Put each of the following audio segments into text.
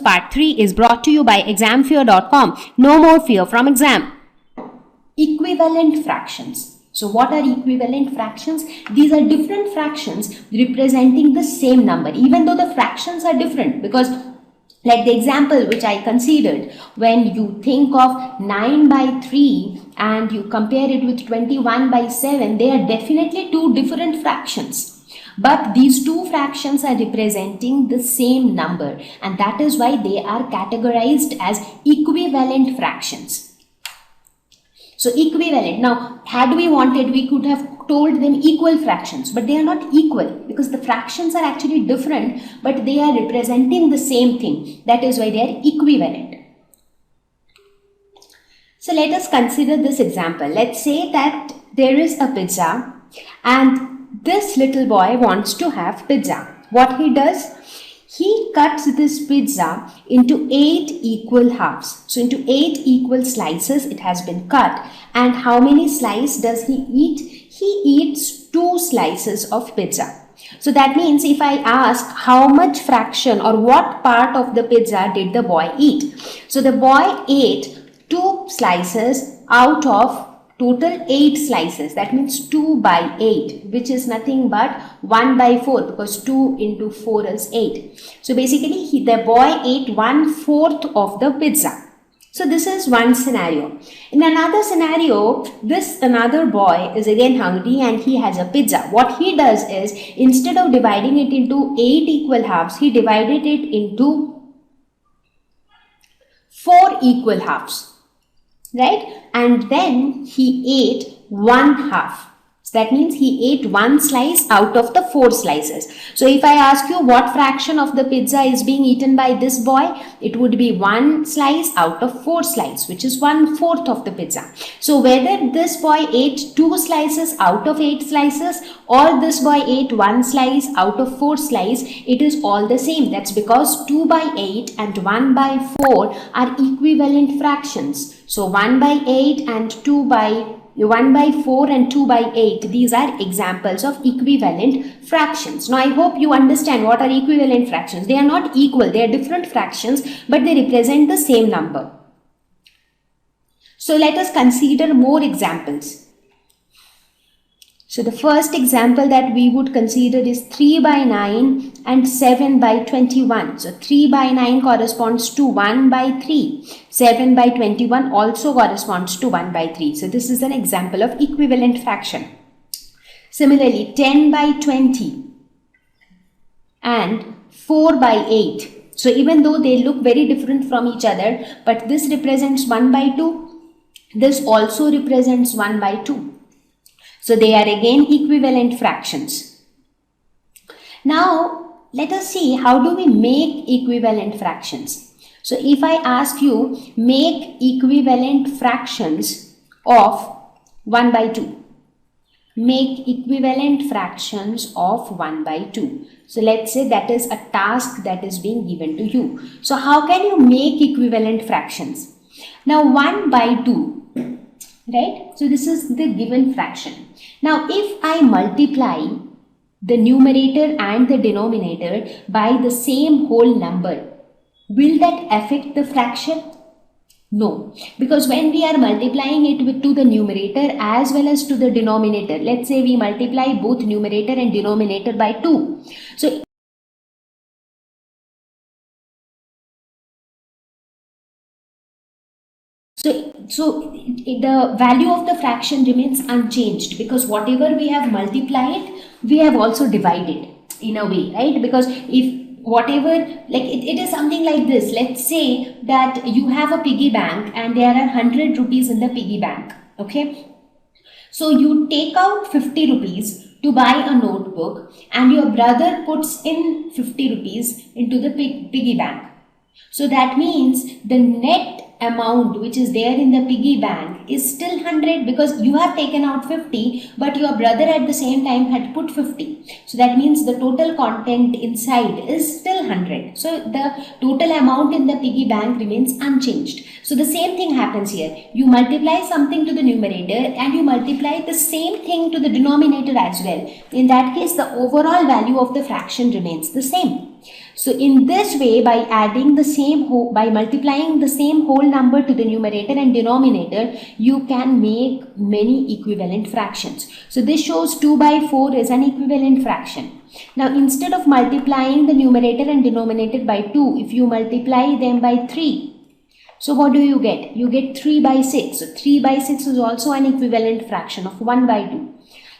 part 3 is brought to you by examfear.com. No more fear from exam. Equivalent fractions. So what are equivalent fractions? These are different fractions representing the same number, even though the fractions are different, because like the example which I considered, when you think of 9 by 3 and you compare it with 21 by 7, they are definitely two different fractions. But these two fractions are representing the same number, and that is why they are categorized as equivalent fractions. So equivalent. Now, had we wanted, we could have told them equal fractions, but they are not equal because the fractions are actually different, but they are representing the same thing. That is why they are equivalent. So let us consider this example. Let's say that there is a pizza and this little boy wants to have pizza. What he does? He cuts this pizza into 8 equal halves. So into 8 equal slices it has been cut. And how many slices does he eat? He eats 2 slices of pizza. So that means if I ask how much fraction or what part of the pizza did the boy eat? So the boy ate 2 slices out of total 8 slices. That means 2 by 8, which is nothing but 1 by 4, because 2 into 4 is 8. So basically the boy ate 1/4 of the pizza. So this is one scenario. In another scenario, this another boy is again hungry and he has a pizza. What he does is, instead of dividing it into 8 equal halves, he divided it into 4 equal halves. Right? And then he ate 1/2. So that means he ate 1 slice out of the 4 slices. So if I ask you what fraction of the pizza is being eaten by this boy, it would be 1 slice out of 4 slices, which is 1/4 of the pizza. So whether this boy ate 2 slices out of 8 slices or this boy ate 1 slice out of 4 slices, it is all the same. That's because 2 by 8 and 1 by 4 are equivalent fractions. So 1 by 8 and 1 by 4 and 2 by 8, these are examples of equivalent fractions. Now I hope you understand what are equivalent fractions. They are not equal, they are different fractions, but they represent the same number. So let us consider more examples. So the first example that we would consider is 3 by 9 and 7 by 21. So 3 by 9 corresponds to 1 by 3. 7 by 21 also corresponds to 1 by 3. So this is an example of equivalent fraction. Similarly, 10 by 20 and 4 by 8. So even though they look very different from each other, but this represents 1 by 2. This also represents 1 by 2. So they are again equivalent fractions. Now let us see how do we make equivalent fractions. So if I ask you, make equivalent fractions of 1 by 2. Make equivalent fractions of 1 by 2. So let's say that is a task that is being given to you. So how can you make equivalent fractions? Now 1 by 2. Right? So this is the given fraction. Now if I multiply the numerator and the denominator by the same whole number, will that affect the fraction? No, because when we are multiplying it to the numerator as well as to the denominator, let's say we multiply both numerator and denominator by 2. So the value of the fraction remains unchanged, because whatever we have multiplied, we have also divided in a way, right? Because if whatever, like it is something like this. Let's say that you have a piggy bank and there are 100 rupees in the piggy bank. Okay. So you take out 50 rupees to buy a notebook and your brother puts in 50 rupees into the piggy bank. So that means the net amount which is there in the piggy bank is still 100, because you have taken out 50 but your brother at the same time had put 50. So that means the total content inside is still 100. So the total amount in the piggy bank remains unchanged. So the same thing happens here. You multiply something to the numerator and you multiply the same thing to the denominator as well. In that case, the overall value of the fraction remains the same. So in this way, by adding the same by multiplying the same whole number to the numerator and denominator, you can make many equivalent fractions. So this shows 2 by 4 is an equivalent fraction. Now instead of multiplying the numerator and denominator by 2, if you multiply them by 3, so what do you get? You get 3 by 6. So 3 by 6 is also an equivalent fraction of 1 by 2.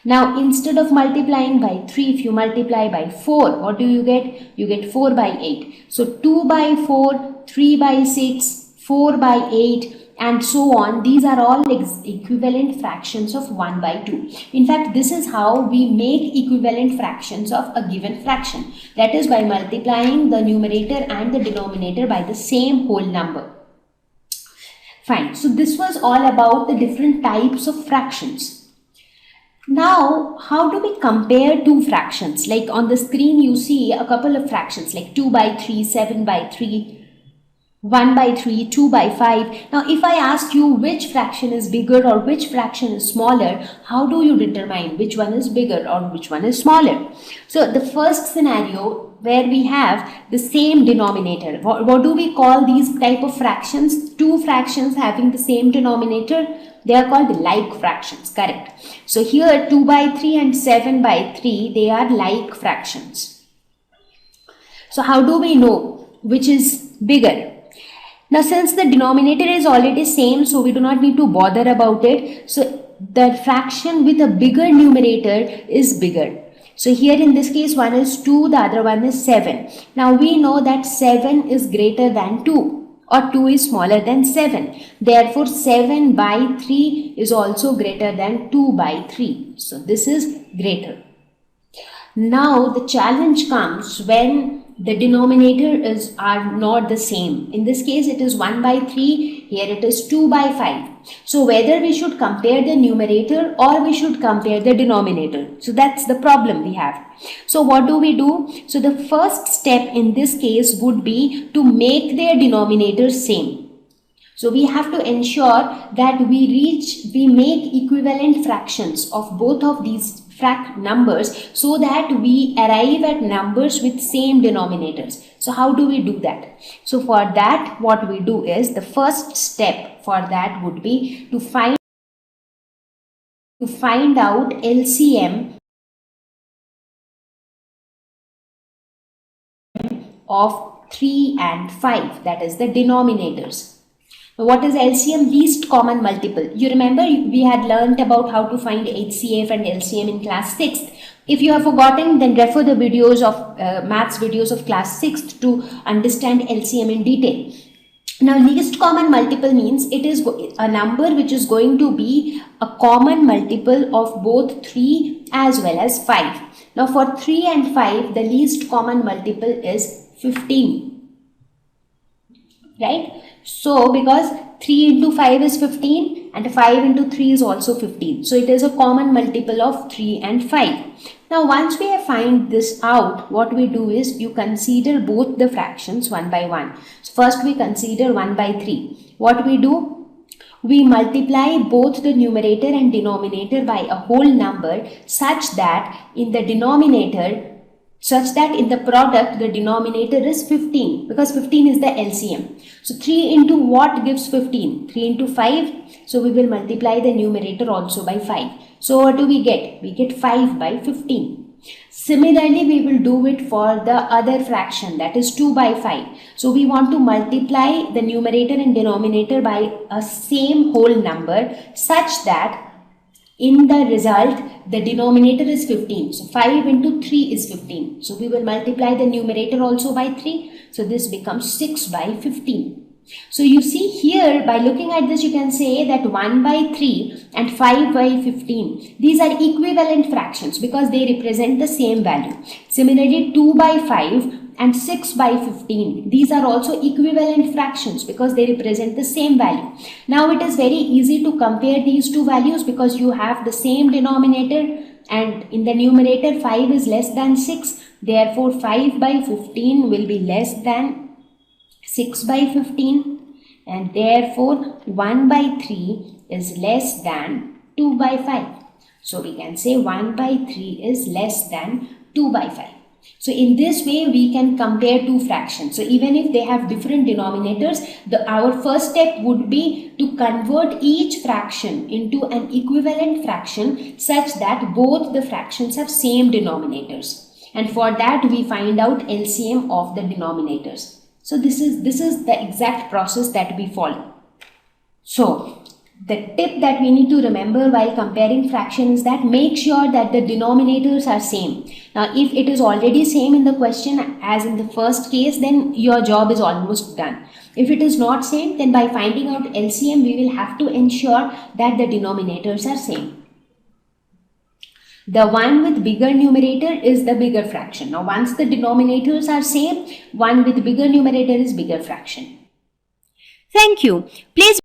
Now instead of multiplying by 3, if you multiply by 4, what do you get? You get 4 by 8. So 2 by 4, 3 by 6, 4 by 8, and so on. These are all equivalent fractions of 1 by 2. In fact, this is how we make equivalent fractions of a given fraction. That is by multiplying the numerator and the denominator by the same whole number. Fine. So this was all about the different types of fractions. Now, how do we compare two fractions? Like on the screen, you see a couple of fractions like 2 by 3, 7 by 3, 1 by 3, 2 by 5. Now, if I ask you which fraction is bigger or which fraction is smaller, how do you determine which one is bigger or which one is smaller? So, the first scenario where we have the same denominator. What do we call these type of fractions? Two fractions having the same denominator. They are called like fractions, correct? So, here 2 by 3 and 7 by 3, they are like fractions. So, how do we know which is bigger? Now, since the denominator is already same, so we do not need to bother about it. So, the fraction with a bigger numerator is bigger. So, here in this case, one is 2, the other one is 7. Now, we know that 7 is greater than 2 or 2 is smaller than 7. Therefore, 7 by 3 is also greater than 2 by 3. So, this is greater. Now, the challenge comes when the denominator are not the same. In this case, it is 1 by 3. Here it is 2 by 5. So, whether we should compare the numerator or we should compare the denominator. So, that's the problem we have. So, what do we do? So, the first step in this case would be to make their denominators same. So, we have to ensure that we make equivalent fractions of both of these numbers so that we arrive at numbers with same denominators. So, how do we do that? So, for that, what we do is the first step for that would be to find out LCM of 3 and 5, that is the denominators. What is LCM? Least common multiple. You remember we had learnt about how to find HCF and LCM in class 6th. If you have forgotten, then refer the videos of maths videos of class 6th to understand LCM in detail. Now, least common multiple means it is a number which is going to be a common multiple of both 3 as well as 5. Now, for 3 and 5, the least common multiple is 15. Right? So, because 3 into 5 is 15 and 5 into 3 is also 15. So, it is a common multiple of 3 and 5. Now, once we have found this out, what we do is you consider both the fractions one by one. So, first we consider 1 by 3. What we do? We multiply both the numerator and denominator by a whole number such that in the product the denominator is 15, because 15 is the LCM. So 3 into what gives 15? 3 into 5. So we will multiply the numerator also by 5. So what do we get? We get 5 by 15. Similarly, we will do it for the other fraction, that is 2 by 5. So we want to multiply the numerator and denominator by a same whole number such that in the result, the denominator is 15. So, 5 into 3 is 15. So, we will multiply the numerator also by 3. So, this becomes 6 by 15. So, you see here, by looking at this, you can say that 1 by 3 and 5 by 15. These are equivalent fractions because they represent the same value. Similarly, 2 by 5 and 6 by 15. These are also equivalent fractions because they represent the same value. Now it is very easy to compare these two values because you have the same denominator and in the numerator 5 is less than 6. Therefore 5 by 15 will be less than 6 by 15 and therefore 1 by 3 is less than 2 by 5. So we can say 1 by 3 is less than 2 by 5. So in this way, we can compare two fractions. So even if they have different denominators, our first step would be to convert each fraction into an equivalent fraction such that both the fractions have same denominators. And for that, we find out LCM of the denominators. So this is the exact process that we follow. So the tip that we need to remember while comparing fractions is that make sure that the denominators are same. Now, if it is already same in the question as in the first case, then your job is almost done. If it is not same, then by finding out LCM, we will have to ensure that the denominators are same. The one with bigger numerator is the bigger fraction. Now, once the denominators are same, one with bigger numerator is bigger fraction. Thank you. Please